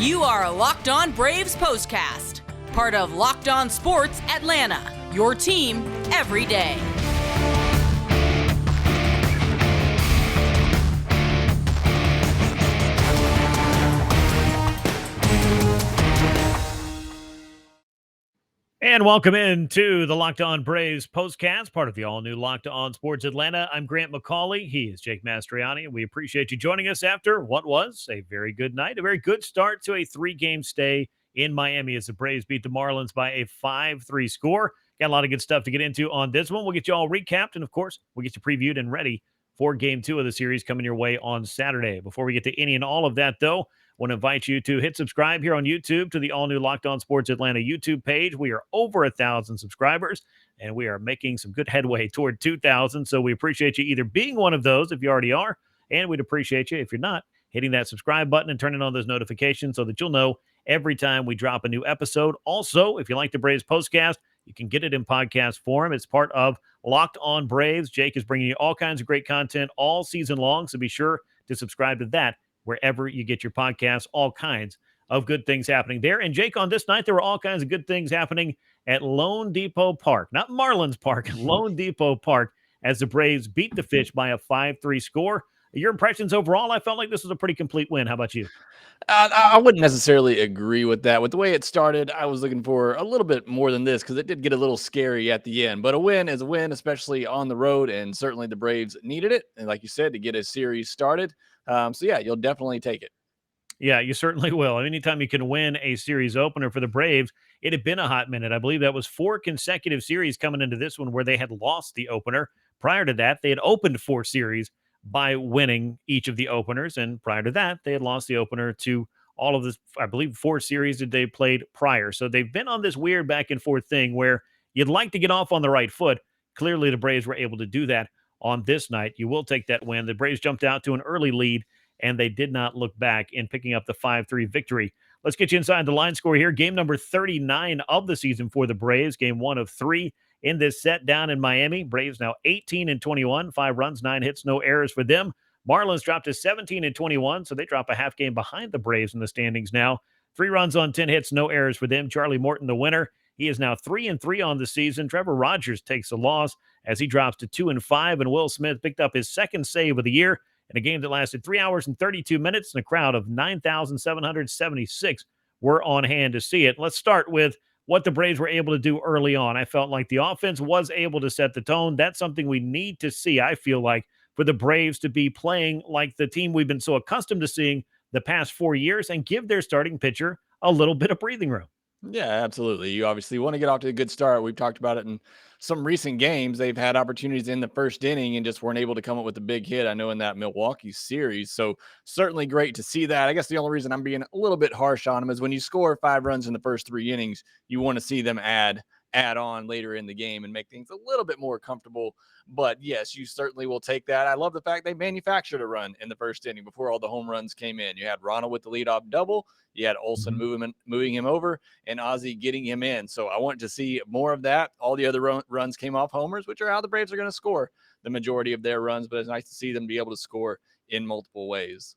You are Locked On Braves POSTCAST, part of Locked On Sports Atlanta, your team every day. And welcome into the Locked On Braves postcast, part of the all-new Locked On Sports Atlanta. I'm Grant McAuley. He is Jake Mastroianni, and we appreciate you joining us after what was a very good night, a very good start to a three-game stay in Miami as the Braves beat the Marlins by a 5-3 score. Got a lot of good stuff to get into on this one. We'll get you all recapped, and of course, we'll get you previewed and ready for Game 2 of the series coming your way on Saturday. Before we get to any and all of that, though, I want to invite you to hit subscribe here on YouTube to the all-new Locked On Sports Atlanta YouTube page. We are over 1,000 subscribers, and we are making some good headway toward 2,000. So we appreciate you either being one of those if you already are, and we'd appreciate you if you're not, hitting that subscribe button and turning on those notifications so that you'll know every time we drop a new episode. Also, if you like the Braves postcast, you can get it in podcast form. It's part of Locked On Braves. Jake is bringing you all kinds of great content all season long, so be sure to subscribe to that wherever you get your podcasts. All kinds of good things happening there. And Jake, on this night, there were all kinds of good things happening at Lone Depot Park. Not Marlins Park, Lone Depot Park, as the Braves beat the Fish by a 5-3 score. Your impressions overall? I felt like this was a pretty complete win. How about you? I wouldn't necessarily agree with that. With the way it started, I was looking for a little bit more than this because it did get a little scary at the end. But a win is a win, especially on the road, and certainly the Braves needed it. And like you said, to get a series started. So yeah, you'll definitely take it. Yeah, you certainly will. Anytime you can win a series opener for the Braves, it had been a hot minute. I believe that was 4 consecutive series coming into this one where they had lost the opener. Prior to that, they had opened 4 series by winning each of the openers. And prior to that, they had lost the opener to all of this, I believe, 4 series that they played prior. So they've been on this weird back and forth thing where you'd like to get off on the right foot. Clearly, the Braves were able to do that on this night. You will take that win. The Braves jumped out to an early lead, and they did not look back in picking up the 5-3 victory. Let's get you inside the line score here. Game number 39 of the season for the Braves. Game 1 of 3 in this set down in Miami. Braves now 18-21, 5 runs, 9 hits, no errors for them. Marlins dropped to 17-21, so they drop a half game behind the Braves in the standings now. 3 runs on 10 hits, no errors for them. Charlie Morton, the winner. He is now 3-3 on the season. Trevor Rogers takes a loss as he drops to 2-5, and Will Smith picked up his second save of the year in a game that lasted 3 hours and 32 minutes, and a crowd of 9,776 were on hand to see it. Let's start with what the Braves were able to do early on. I felt like the offense was able to set the tone. That's something we need to see, I feel like, for the Braves to be playing like the team we've been so accustomed to seeing the past 4 years and give their starting pitcher a little bit of breathing room. Yeah, absolutely. You obviously want to get off to a good start. We've talked about it in some recent games. They've had opportunities in the first inning and just weren't able to come up with a big hit. I know in that Milwaukee series. So certainly great to see that. I guess the only reason I'm being a little bit harsh on them is when you score 5 runs in the first 3 innings, you want to see them add on later in the game and make things a little bit more comfortable. But yes, you certainly will take that. I love the fact they manufactured a run in the first inning before all the home runs came in. You had Ronald with the leadoff double. You had Olsen moving him over, and Ozzie getting him in. So I want to see more of that. All the other runs came off homers, which are how the Braves are going to score the majority of their runs. But it's nice to see them be able to score in multiple ways.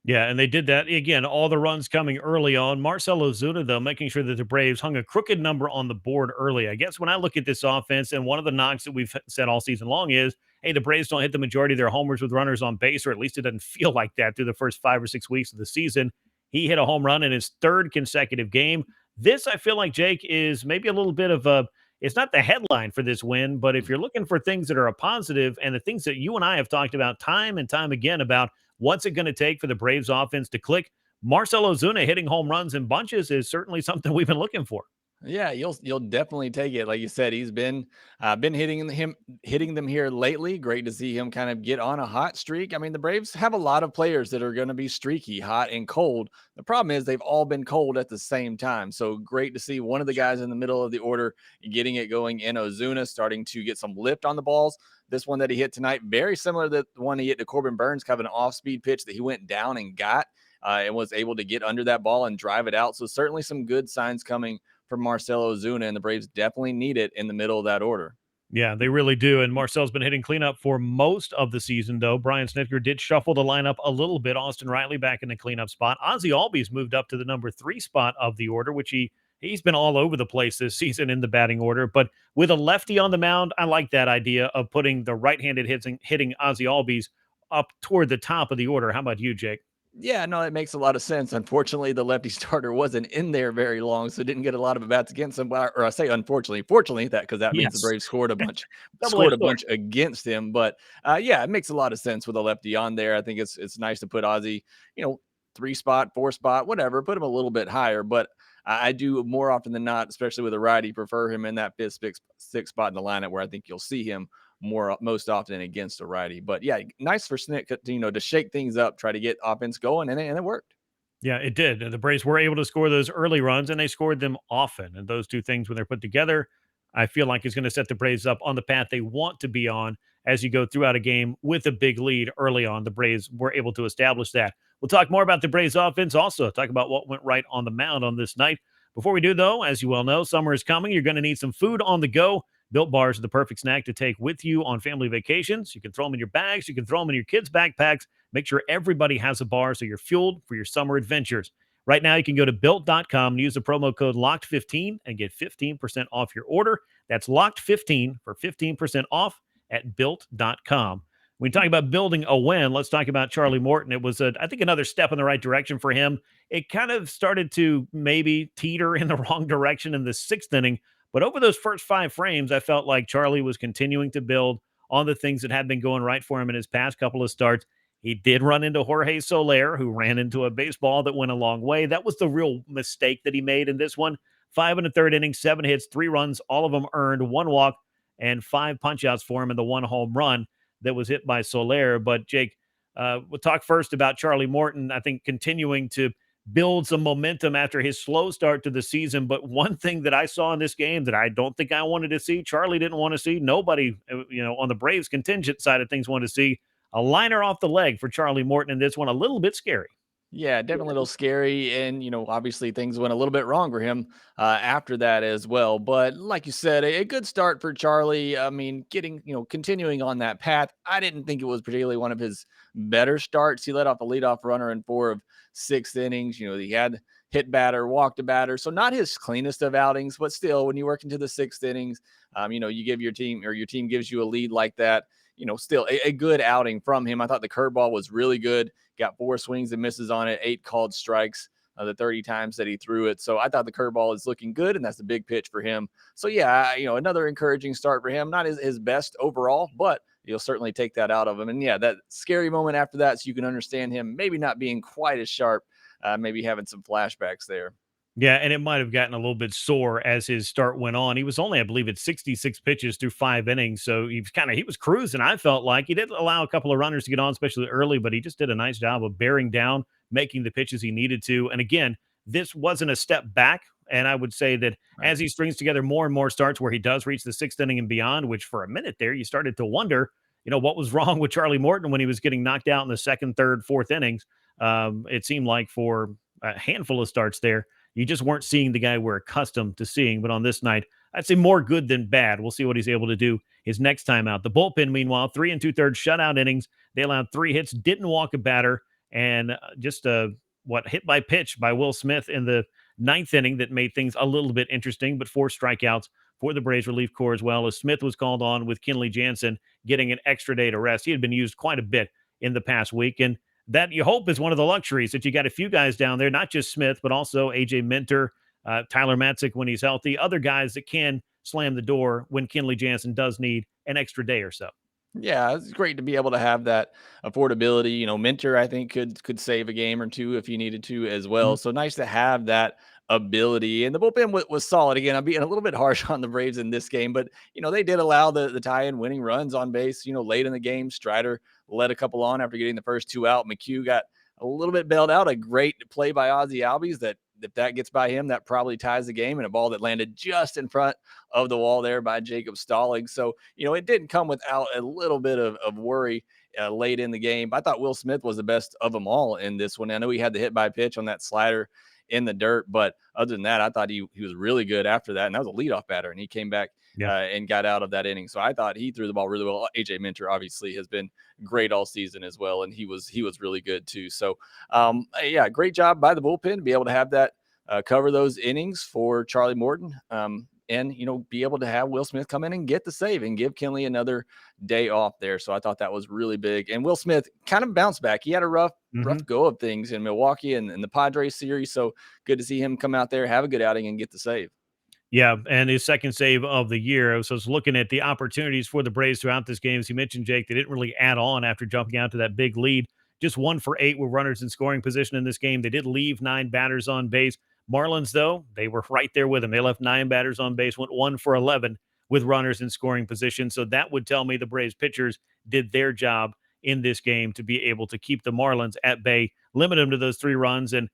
Yeah, and they did that again. All the runs coming early on. Marcell Ozuna, though, making sure that the Braves hung a crooked number on the board early. I guess when I look at this offense, and one of the knocks that we've said all season long is, hey, the Braves don't hit the majority of their homers with runners on base, or at least it doesn't feel like that through the first 5 or 6 weeks of the season. He hit a home run in his 3rd consecutive game. This, I feel like, Jake, is maybe a little bit of a, it's not the headline for this win, but if you're looking for things that are a positive and the things that you and I have talked about time and time again about what's it going to take for the Braves offense to click, Marcell Ozuna hitting home runs in bunches is certainly something we've been looking for. Yeah, you'll definitely take it. Like you said, he's been hitting them here lately. Great to see him kind of get on a hot streak. I mean, the Braves have a lot of players that are going to be streaky, hot and cold. The problem is they've all been cold at the same time. So great to see one of the guys in the middle of the order getting it going in Ozuna, starting to get some lift on the balls. This one that he hit tonight, very similar to the one he hit to Corbin Burns, kind of an off-speed pitch that he went down and got. And was able to get under that ball and drive it out. So certainly some good signs coming from Marcell Ozuna, and the Braves definitely need it in the middle of that order. Yeah, they really do. And Marcel's been hitting cleanup for most of the season, though. Brian Snitker did shuffle the lineup a little bit. Austin Riley back in the cleanup spot. Ozzie Albies moved up to the number 3 spot of the order, which he's been all over the place this season in the batting order. But with a lefty on the mound, I like that idea of putting the right-handed hitting Ozzie Albies up toward the top of the order. How about you, Jake? Yeah, no, it makes a lot of sense. Unfortunately, the lefty starter wasn't in there very long, so didn't get a lot of at bats against him. Or I say unfortunately, fortunately, that because that means the Yes. Braves scored a bunch, scored Double-edged a sword. bunch against him. But yeah, it makes a lot of sense with a lefty on there. I think it's nice to put Ozzy, you know, 3 spot, 4 spot, whatever, put him a little bit higher. But I do more often than not, especially with a righty, prefer him in that fifth, sixth spot in the lineup where I think you'll see him most often against a righty. But yeah, nice for Snick to, to shake things up, try to get offense going, and it worked. Yeah, it did. And the Braves were able to score those early runs, and they scored them often. And those two things, when they're put together, I feel like is going to set the Braves up on the path they want to be on as you go throughout a game with a big lead early on. The Braves were able to establish that. We'll talk more about the Braves offense, also talk about what went right on the mound on this night. Before we do, though, as you well know, summer is coming. You're going to need some food on the go. Built Bars are the perfect snack to take with you on family vacations. You can throw them in your bags. You can throw them in your kids' backpacks. Make sure everybody has a bar so you're fueled for your summer adventures. Right now, you can go to built.com and use the promo code LOCKED15 and get 15% off your order. That's LOCKED15 for 15% off at built.com. When we talk about building a win, let's talk about Charlie Morton. It was, I think, another step in the right direction for him. It kind of started to maybe teeter in the wrong direction in the 6th inning. But over those first 5 frames, I felt like Charlie was continuing to build on the things that had been going right for him in his past couple of starts. He did run into Jorge Soler, who ran into a baseball that went a long way. That was the real mistake that he made in this one. 5 1/3 innings, 7 hits, 3 runs, all of them earned, 1 walk, and 5 punchouts for him in the 1 home run that was hit by Soler. But Jake, we'll talk first about Charlie Morton. I think continuing to build some momentum after his slow start to the season. But one thing that I saw in this game that I don't think I wanted to see, Charlie didn't want to see, nobody, on the Braves contingent side of things wanted to see a liner off the leg for Charlie Morton in this one. A little bit scary. Yeah, definitely a little scary. And, obviously things went a little bit wrong for him after that as well. But like you said, a good start for Charlie. I mean, continuing on that path. I didn't think it was particularly one of his better starts. He led off a leadoff runner in 4 of 6 innings. He had hit batter, walked a batter. So not his cleanest of outings, but still, when you work into the 6th innings, you give your team or your team gives you a lead like that. Still a good outing from him. I thought the curveball was really good. Got 4 swings and misses on it, 8 called strikes, the 30 times that he threw it. So I thought the curveball is looking good, and that's a big pitch for him. So yeah, another encouraging start for him. Not his best overall, but you'll certainly take that out of him. And yeah, that scary moment after that, so you can understand him maybe not being quite as sharp, maybe having some flashbacks there. Yeah, and it might have gotten a little bit sore as his start went on. He was only, I believe, at 66 pitches through 5 innings, so he was cruising. I felt like he did allow a couple of runners to get on, especially early, but he just did a nice job of bearing down, making the pitches he needed to. And again, this wasn't a step back. And I would say that Right. as he strings together more and more starts where he does reach the 6th inning and beyond, which for a minute there you started to wonder, what was wrong with Charlie Morton when he was getting knocked out in the 2nd, 3rd, 4th innings. It seemed like for a handful of starts there you just weren't seeing the guy we're accustomed to seeing. But on this night, I'd say more good than bad. We'll see what he's able to do his next time out. The bullpen, meanwhile, 3 2/3 shutout innings. They allowed 3 hits, didn't walk a batter, and just hit by pitch by Will Smith in the 9th inning that made things a little bit interesting, but 4 strikeouts for the Braves relief corps as well, as Smith was called on with Kenley Jansen getting an extra day to rest. He had been used quite a bit in the past week, and that you hope is one of the luxuries that you got a few guys down there, not just Smith, but also AJ Minter, Tyler Matzik when he's healthy, other guys that can slam the door when Kenley Jansen does need an extra day or so. Yeah, it's great to be able to have that affordability. Minter, I think could save a game or two if he needed to as well. So nice to have that ability. And the bullpen was solid. Again, I'm being a little bit harsh on the Braves in this game, but they did allow the tie-in winning runs on base. Late in the game, Strider led a couple on after getting the first 2 out. McHugh got a little bit bailed out. A great play by Ozzie Albies that if that gets by him, that probably ties the game, and a ball that landed just in front of the wall there by Jacob Stalling. So, it didn't come without a little bit of worry late in the game. I thought Will Smith was the best of them all in this one. I know he had the hit by pitch on that slider in the dirt, but other than that, I thought he was really good after that. And that was a leadoff batter, and he came back Yeah. and got out of that inning. So I thought he threw the ball really well. AJ Minter obviously has been great all season as well, and he was really good too. So yeah, great job by the bullpen to be able to have that cover those innings for Charlie Morton. And be able to have Will Smith come in and get the save and give Kenley another day off there. So I thought that was really big. And Will Smith kind of bounced back. He had a rough go of things in Milwaukee and the Padres series. So good to see him come out there, have a good outing, and get the save. Yeah, and his second save of the year. So I was looking at the opportunities for the Braves throughout this game. As you mentioned, Jake, they didn't really add on after jumping out to that big lead. Just 1 for 8 with runners in scoring position in this game. They did leave 9 batters on base. Marlins, though, they were right there with them. They left 9 batters on base, went 1 for 11 with runners in scoring position. So that would tell me the Braves pitchers did their job in this game to be able to keep the Marlins at bay, limit them to those 3 runs. And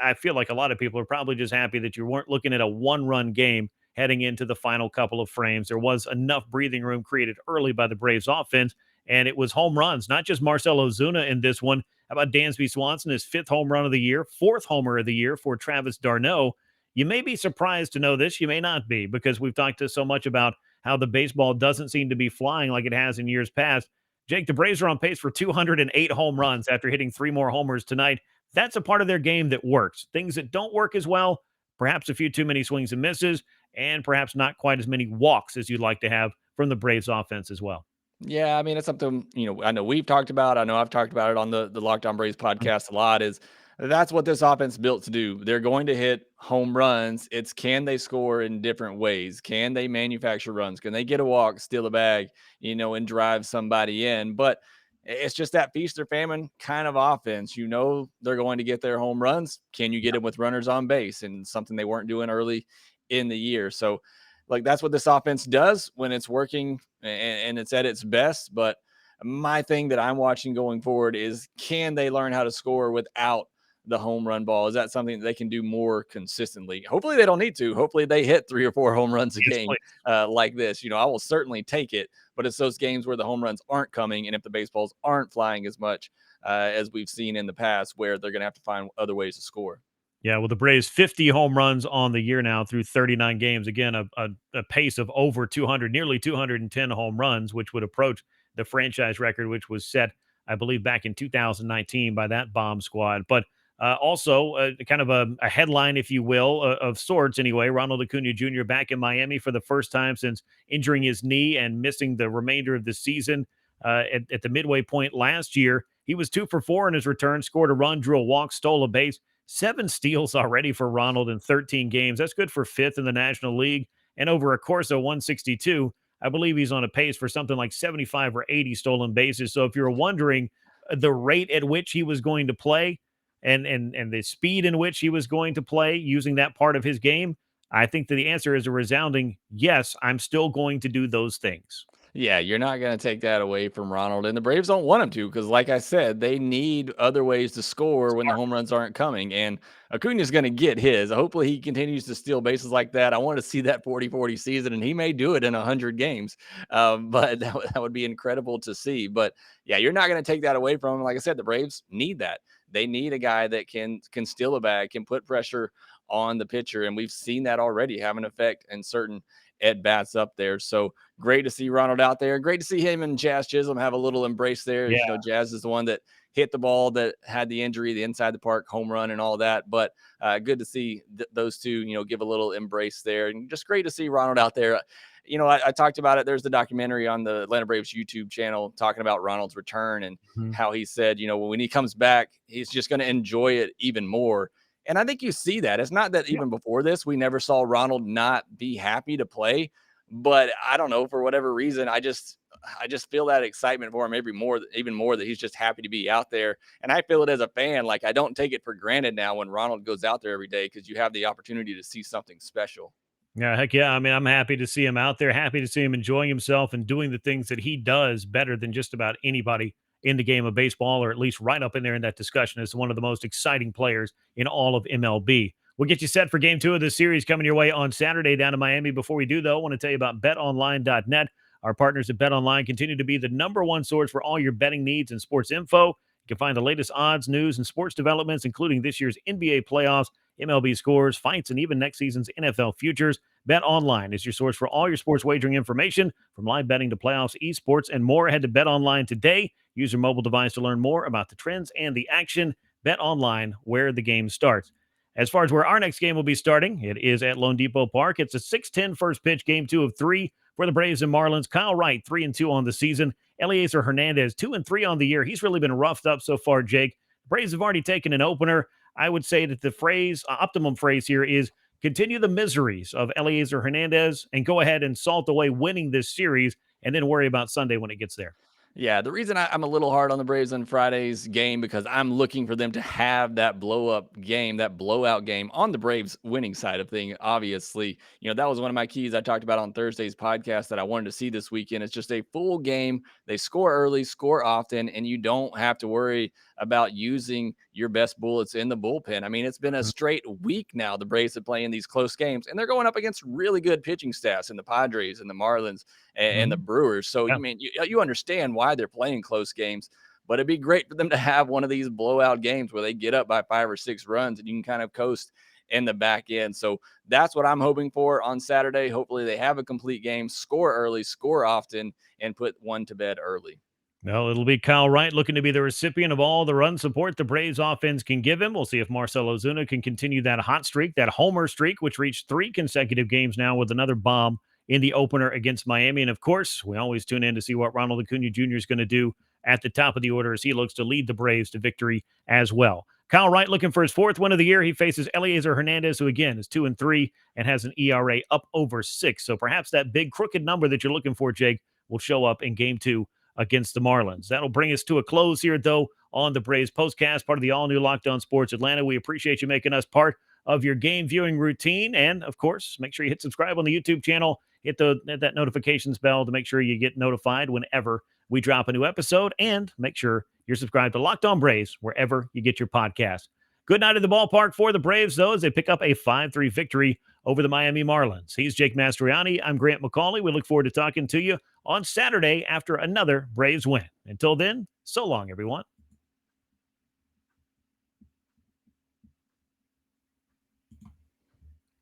I feel like a lot of people are probably just happy that you weren't looking at a 1-run game heading into the final couple of frames. There was enough breathing room created early by the Braves offense, and it was home runs, not just Marcell Ozuna in this one. How about Dansby Swanson, his 5th home run of the year, 4th homer of the year for Travis d'Arnaud. You may be surprised to know this. You may not be, because we've talked so much about how the baseball doesn't seem to be flying like it has in years past. Jake, the Braves are on pace for 208 home runs after hitting 3 more homers tonight. That's a part of their game that works. Things that don't work as well, perhaps a few too many swings and misses, and perhaps not quite as many walks as you'd like to have from the Braves offense as well. Yeah, I mean, it's something, I know we've talked about. I know I've talked about it on the Locked On Braves podcast a lot, is that's what this offense built to do. They're going to hit home runs. It's, can they score in different ways? Can they manufacture runs? Can they get a walk, steal a bag, and drive somebody in? But it's just that feast or famine kind of offense. They're going to get their home runs. Can you get them with runners on base? And something they weren't doing early in the year. So, like, that's what this offense does when it's working and it's at its best. But my thing that I'm watching going forward is, can they learn how to score without the home run ball? Is that something that they can do more consistently? Hopefully they don't need to. Hopefully they hit 3 or 4 home runs a Yes, game please. like this. I will certainly take it, but it's those games where the home runs aren't coming, and if the baseballs aren't flying as much as we've seen in the past, where they're going to have to find other ways to score. Yeah, well, the Braves 50 home runs on the year now through 39 games. Again, a pace of over 200, nearly 210 home runs, which would approach the franchise record, which was set, I believe, back in 2019 by that bomb squad. But also kind of a headline, if you will, of sorts anyway. Ronald Acuña Jr. back in Miami for the first time since injuring his knee and missing the remainder of the season at the midway point last year. He was 2 for 4 in his return, scored a run, drew a walk, stole a base. 7 steals already for Ronald in 13 games. That's good for 5th in the National League. And over a course of 162, I believe he's on a pace for something like 75 or 80 stolen bases. So if you're wondering the rate at which he was going to play and the speed in which he was going to play using that part of his game, I think that the answer is a resounding yes, I'm still going to do those things. Yeah, you're not going to take that away from Ronald, and the Braves don't want him to, because, like I said, they need other ways to score when the home runs aren't coming, and Acuña's going to get his. Hopefully he continues to steal bases like that. I want to see that 40-40 season, and he may do it in 100 games, but that would be incredible to see. But, yeah, you're not going to take that away from him. Like I said, the Braves need that. They need a guy that can steal a bag, can put pressure on the pitcher, and we've seen that already have an effect in certain at bats up there. So great to see Ronald out there. Great to see him and Jazz Chisholm have a little embrace there. Yeah. Jazz is the one that hit the ball that had the injury, the inside the park home run and all that. But good to see those two, give a little embrace there. And just great to see Ronald out there. I talked about it. There's the documentary on the Atlanta Braves YouTube channel talking about Ronald's return and how he said, when he comes back, he's just going to enjoy it even more. And I think you see that. It's not that even before this, we never saw Ronald not be happy to play. But I don't know, for whatever reason, I just feel that excitement for him even more that he's just happy to be out there. And I feel it as a fan. Like, I don't take it for granted now when Ronald goes out there every day, because you have the opportunity to see something special. Yeah, heck yeah. I mean, I'm happy to see him out there, happy to see him enjoying himself and doing the things that he does better than just about anybody in the game of baseball, or at least right up in there in that discussion as one of the most exciting players in all of MLB. We'll get you set for game 2 of this series coming your way on Saturday down in Miami. Before we do, though, I want to tell you about betonline.net. Our partners at BetOnline continue to be the #1 source for all your betting needs and sports info. You can find the latest odds, news, and sports developments, including this year's NBA playoffs, MLB scores, fights, and even next season's NFL futures. Bet Online is your source for all your sports wagering information, from live betting to playoffs, esports, and more. Head to Bet Online today. Use your mobile device to learn more about the trends and the action. Bet Online, where the game starts. As far as where our next game will be starting, it is at Lone Depot Park. It's a 6:10 first pitch, game 2 of 3 for the Braves and Marlins. Kyle Wright, 3-2 on the season. Eliezer Hernandez, 2-3 on the year. He's really been roughed up so far, Jake. Braves have already taken an opener. I would say that the optimum phrase here is continue the miseries of Eliezer Hernandez and go ahead and salt away winning this series and then worry about Sunday when it gets there. Yeah, the reason I'm a little hard on the Braves on Friday's game because I'm looking for them to have that blowout game on the Braves winning side of thing. Obviously, that was one of my keys I talked about on Thursday's podcast that I wanted to see this weekend. It's just a full game. They score early, score often, and you don't have to worry about using your best bullets in the bullpen. I mean, it's been a straight week now. The Braves have playing these close games, and they're going up against really good pitching staffs in the Padres and the Marlins and the Brewers. So, Yeah. you understand why they're playing close games, but it'd be great for them to have one of these blowout games where they get up by 5 or 6 runs and you can kind of coast in the back end. So that's what I'm hoping for on Saturday. Hopefully they have a complete game, score early, score often, and put one to bed early. Well, it'll be Kyle Wright looking to be the recipient of all the run support the Braves offense can give him. We'll see if Marcell Ozuna can continue that hot streak, that homer streak, which reached 3 consecutive games now with another bomb in the opener against Miami. And of course, we always tune in to see what Ronald Acuña Jr. is going to do at the top of the order as he looks to lead the Braves to victory as well. Kyle Wright looking for his 4th win of the year. He faces Eliezer Hernandez, who again is 2-3 and has an ERA up over 6. So perhaps that big crooked number that you're looking for, Jake, will show up in game 2 against the Marlins. That'll bring us to a close here, though, on the Braves postcast, part of the all-new Locked On Sports Atlanta. We appreciate you making us part of your game viewing routine. And, of course, make sure you hit subscribe on the YouTube channel. Hit that notifications bell to make sure you get notified whenever we drop a new episode. And make sure you're subscribed to Locked On Braves wherever you get your podcast. Good night at the ballpark for the Braves, though, as they pick up a 5-3 victory over the Miami Marlins. He's Jake Mastroianni. I'm Grant McAuley. We look forward to talking to you on Saturday after another Braves win. Until then, so long, everyone.